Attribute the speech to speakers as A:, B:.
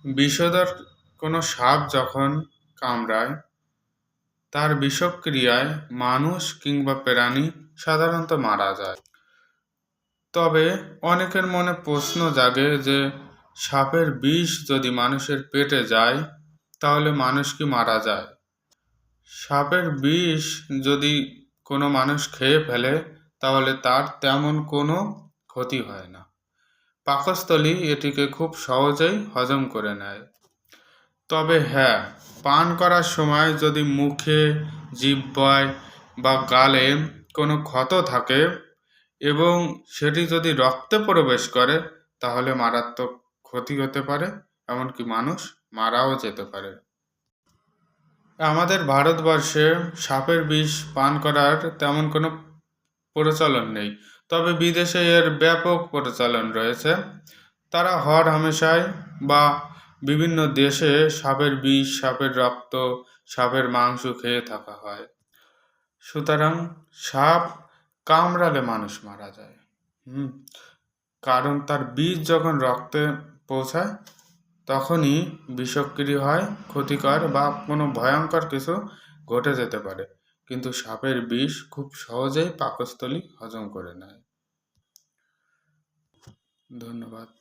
A: বিষধর কোনো সাপ যখন কামড়ায় তার বিষক্রিয়ায় মানুষ কিংবা প্রাণী সাধারণত মারা যায়। তবে অনেকের মনে প্রশ্ন জাগে যে সাপের বিষ যদি মানুষের পেটে যায় তাহলে মানুষ কি মারা যায়? সাপের বিষ যদি কোনো মানুষ খেয়ে ফেলে তাহলে তার তেমন কোনো ক্ষতি হয় না। পাকস্থলী এটিকে খুব সহজেই হজম করে নেয়। তবে হ্যাঁ, পান করার সময় যদি মুখে, জিহ্বায় বা গালে কোনো ক্ষত থাকে এবং সেটি যদি রক্তে প্রবেশ করে তাহলে মারাত্মক ক্ষতি হতে পারে, এমনকি মানুষ মারাও যেতে পারে। আমাদের ভারতবর্ষে সাপের বিষ পান করার তেমন কোনো প্রচলন নেই, তবে বিদেশে এর ব্যাপক প্রচলন রয়েছে। তারা হর হামেশাই বা বিভিন্ন দেশে সাপের বিষ, সাপের রক্ত, সাপের মাংস খেয়ে থাকা হয়। সুতরাং সাপ কামড়ালে মানুষ মারা যায়। হুম কারণ তার বিষ যখন রক্তে পৌঁছায় তখনই বিষক্রিয়া হয়, ক্ষতিকর বা কোনো ভয়ঙ্কর কিছু ঘটে যেতে পারে। কিন্তু সাপের বিষ খুব সহজেই পাকস্থলী হজম করে নেয়। ধন্যবাদ।